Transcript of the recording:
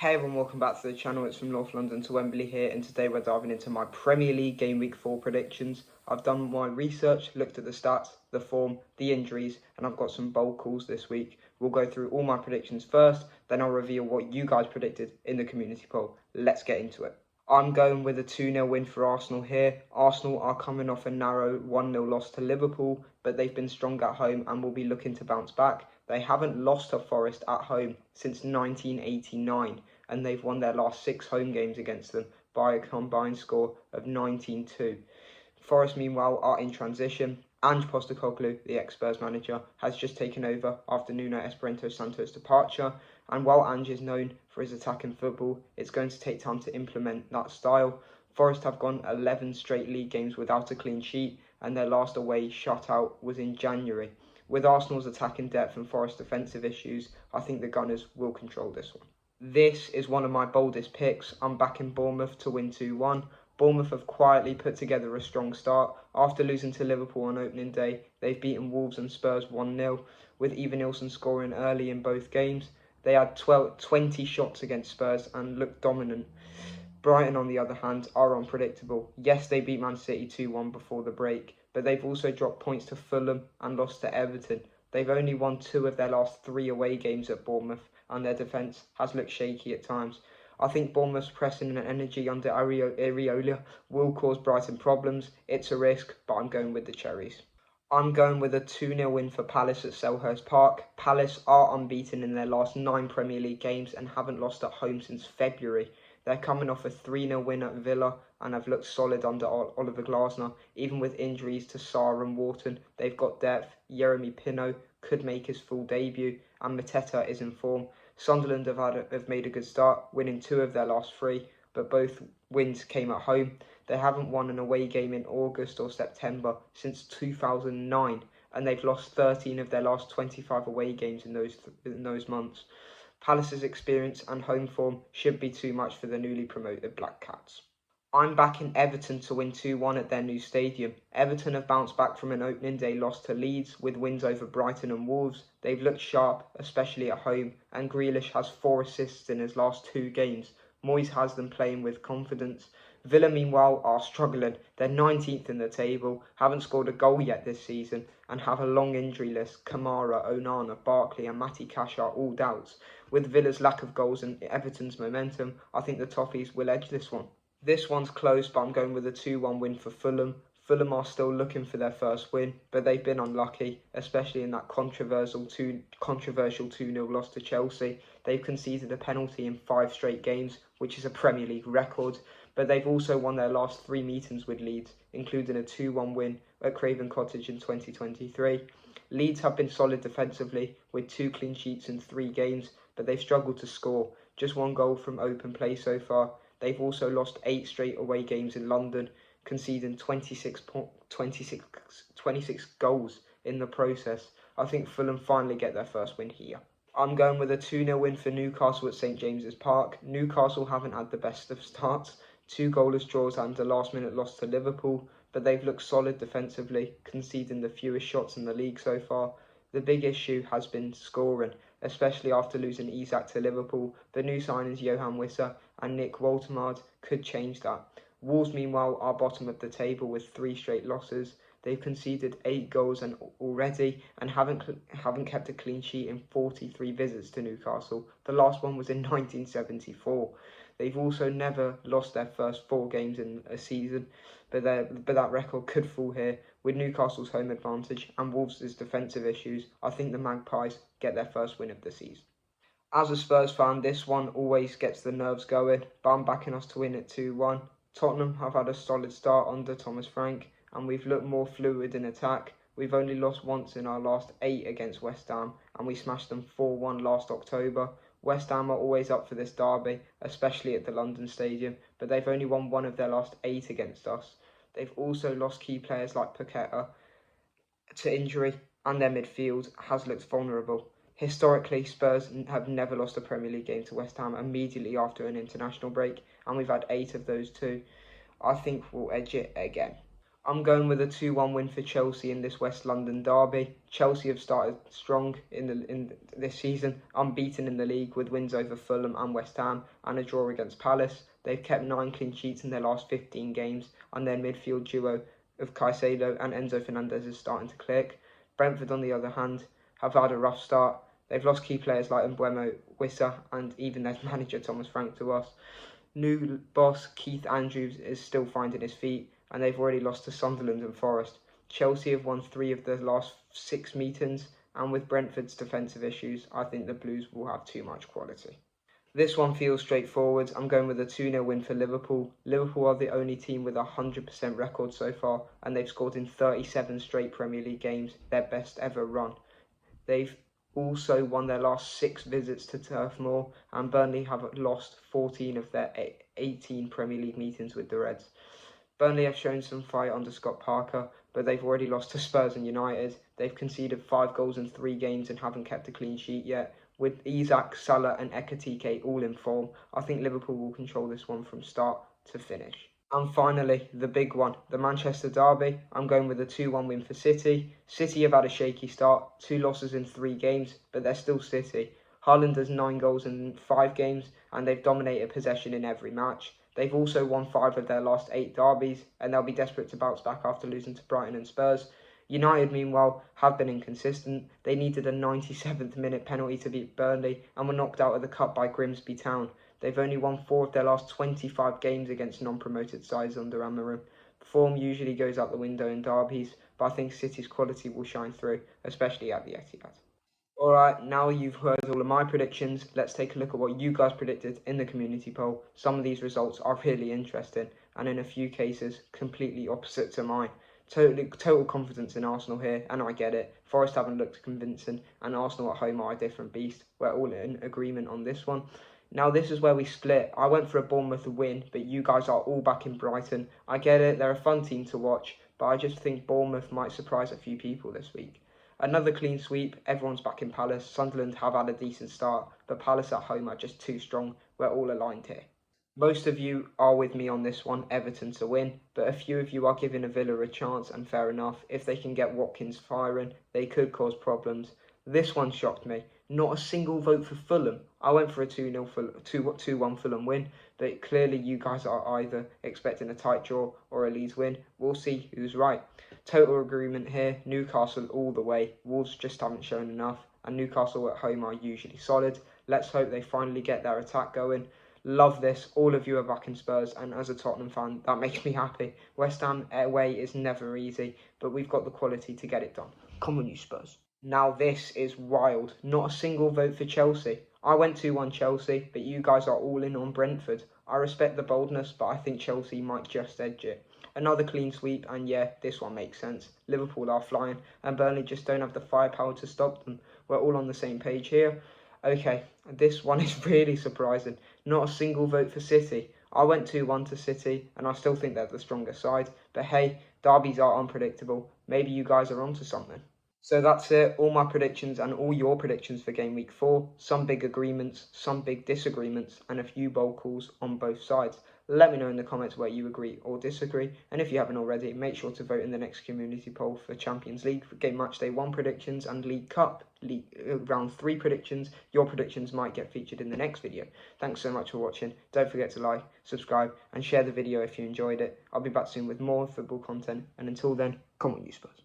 Hey everyone, welcome back to the channel. It's from North London to Wembley here, and today we're diving into my Premier League Gameweek 4 predictions. I've done my research, looked at the stats, the form, the injuries, and I've got some bold calls this week. We'll go through all my predictions first, then I'll reveal what you guys predicted in the community poll. Let's get into it. I'm going with a 2-0 win for Arsenal here. Arsenal are coming off a narrow 1-0 loss to Liverpool, but they've been strong at home and will be looking to bounce back. They haven't lost to Forest at home since 1989, and they've won their last 6 home games against them by a combined score of 19-2. Forest, meanwhile, are in transition. Ange Postecoglou, the ex-Spurs manager, has just taken over after Nuno Espirito Santo's departure, and while Ange is known for his attacking football, it's going to take time to implement that style. Forest have gone 11 straight league games without a clean sheet, and their last away shutout was in January. With Arsenal's attacking depth and Forest's defensive issues, I think the Gunners will control this one. This is one of my boldest picks. I'm backing Bournemouth to win 2-1. Bournemouth have quietly put together a strong start. After losing to Liverpool on opening day, they've beaten Wolves and Spurs 1-0, with Evanilson scoring early in both games. They had 20 shots against Spurs and looked dominant. Brighton, on the other hand, are unpredictable. Yes, they beat Man City 2-1 before the break, but they've also dropped points to Fulham and lost to Everton. They've only won 2 of their last 3 away games at Bournemouth, and their defence has looked shaky at times. I think Bournemouth's pressing and energy under Areola will cause Brighton problems. It's a risk, but I'm going with the Cherries. I'm going with a 2-0 win for Palace at Selhurst Park. Palace are unbeaten in their last 9 Premier League games and haven't lost at home since February. They're coming off a 3-0 win at Villa and have looked solid under Oliver Glasner. Even with injuries to Sarr and Wharton, they've got depth. Yeremy Pino could make his full debut, and Mateta is in form. Sunderland have made a good start, winning 2 of their last 3, but both wins came at home. They haven't won an away game in August or September since 2009, and they've lost 13 of their last 25 away games in those months. Palace's experience and home form should be too much for the newly promoted Black Cats. I'm backing Everton to win 2-1 at their new stadium. Everton have bounced back from an opening day loss to Leeds with wins over Brighton and Wolves. They've looked sharp, especially at home, and Grealish has 4 assists in his last 2 games. Moyes has them playing with confidence. Villa, meanwhile, are struggling. They're 19th in the table, haven't scored a goal yet this season, and have a long injury list. Kamara, Onana, Barkley and Matty Cash are all doubts. With Villa's lack of goals and Everton's momentum, I think the Toffees will edge this one. This one's close, but I'm going with a 2-1 win for Fulham. Fulham are still looking for their first win, but they've been unlucky, especially in that controversial 2-0 loss to Chelsea. They've conceded a penalty in 5 straight games, which is a Premier League record, but they've also won their last 3 meetings with Leeds, including a 2-1 win at Craven Cottage in 2023. Leeds have been solid defensively, with 2 clean sheets in 3 games, but they've struggled to score. Just 1 goal from open play so far. They've also lost 8 straight away games in London, conceding 26 goals in the process. I think Fulham finally get their first win here. I'm going with a 2-0 win for Newcastle at St James's Park. Newcastle haven't had the best of starts, 2 goalless draws and a last-minute loss to Liverpool, but they've looked solid defensively, conceding the fewest shots in the league so far. The big issue has been scoring, especially after losing Isak to Liverpool. The new signings Johan Wissa and Nick Woltemade could change that. Wolves, meanwhile, are bottom of the table with 3 straight losses. They've conceded 8 goals already and haven't kept a clean sheet in 43 visits to Newcastle. The last one was in 1974. They've also never lost their first 4 games in a season, but that record could fall here. With Newcastle's home advantage and Wolves' defensive issues, I think the Magpies get their first win of the season. As a Spurs fan, this one always gets the nerves going, but I'm backing us to win it 2-1. Tottenham have had a solid start under Thomas Frank, and we've looked more fluid in attack. We've only lost once in our last 8 against West Ham, and we smashed them 4-1 last October. West Ham are always up for this derby, especially at the London Stadium, but they've only won 1 of their last 8 against us. They've also lost key players like Paqueta to injury, and their midfield has looked vulnerable. Historically, Spurs have never lost a Premier League game to West Ham immediately after an international break, and we've had 8 of those too. I think we'll edge it again. I'm going with a 2-1 win for Chelsea in this West London derby. Chelsea have started strong in this season, unbeaten in the league with wins over Fulham and West Ham and a draw against Palace. They've kept 9 clean sheets in their last 15 games, and their midfield duo of Caicedo and Enzo Fernandez is starting to click. Brentford, on the other hand, have had a rough start. They've lost key players like Mbeumo, Wissa, and even their manager Thomas Frank to us. New boss Keith Andrews is still finding his feet, and they've already lost to Sunderland and Forest. Chelsea have won 3 of their last 6 meetings, and with Brentford's defensive issues, I think the Blues will have too much quality. This one feels straightforward. I'm going with a 2-0 win for Liverpool. Liverpool are the only team with a 100% record so far, and they've scored in 37 straight Premier League games, their best ever run. They've also won their last 6 visits to Turf Moor, and Burnley have lost 14 of their 18 Premier League meetings with the Reds. Burnley have shown some fight under Scott Parker, but they've already lost to Spurs and United. They've conceded 5 goals in 3 games and haven't kept a clean sheet yet. With Isak, Salah and Ekitike all in form, I think Liverpool will control this one from start to finish. And finally, the big one, the Manchester derby. I'm going with a 2-1 win for City. City have had a shaky start, 2 losses in 3 games, but they're still City. Haaland has 9 goals in 5 games, and they've dominated possession in every match. They've also won 5 of their last 8 derbies, and they'll be desperate to bounce back after losing to Brighton and Spurs. United, meanwhile, have been inconsistent. They needed a 97th minute penalty to beat Burnley and were knocked out of the cup by Grimsby Town. They've only won 4 of their last 25 games against non-promoted sides under Amorim. Form usually goes out the window in derbies, but I think City's quality will shine through, especially at the Etihad. Alright, now you've heard all of my predictions, let's take a look at what you guys predicted in the community poll. Some of these results are really interesting, and in a few cases, completely opposite to mine. Total confidence in Arsenal here, and I get it. Forest haven't looked convincing, and Arsenal at home are a different beast. We're all in agreement on this one. Now this is where we split. I went for a Bournemouth win, but you guys are all back in Brighton. I get it, they're a fun team to watch, but I just think Bournemouth might surprise a few people this week. Another clean sweep, everyone's back in Palace. Sunderland have had a decent start, but Palace at home are just too strong. We're all aligned here. Most of you are with me on this one, Everton to win, but a few of you are giving a Villa a chance, and fair enough. If they can get Watkins firing, they could cause problems. This one shocked me. Not a single vote for Fulham. I went for a 2-1 Fulham win, but clearly you guys are either expecting a tight draw or a Leeds win. We'll see who's right. Total agreement here, Newcastle all the way. Wolves just haven't shown enough, and Newcastle at home are usually solid. Let's hope they finally get their attack going. Love this. All of you are back in Spurs, and as a Tottenham fan, that makes me happy. West Ham away is never easy, but we've got the quality to get it done. Come on, you Spurs. Now this is wild. Not a single vote for Chelsea. I went 2-1 Chelsea, but you guys are all in on Brentford. I respect the boldness, but I think Chelsea might just edge it. Another clean sweep, and yeah, this one makes sense. Liverpool are flying, and Burnley just don't have the firepower to stop them. We're all on the same page here. Okay, this one is really surprising. Not a single vote for City. I went 2-1 to City, and I still think they're the stronger side. But hey, derbies are unpredictable. Maybe you guys are onto something. So that's it, all my predictions and all your predictions for Game Week 4. Some big agreements, some big disagreements, and a few bold calls on both sides. Let me know in the comments where you agree or disagree. And if you haven't already, make sure to vote in the next community poll for Champions League, for Game Match Day 1 predictions and League Cup Round 3 predictions. Your predictions might get featured in the next video. Thanks so much for watching. Don't forget to like, subscribe, and share the video if you enjoyed it. I'll be back soon with more football content. And until then, come on you Spurs.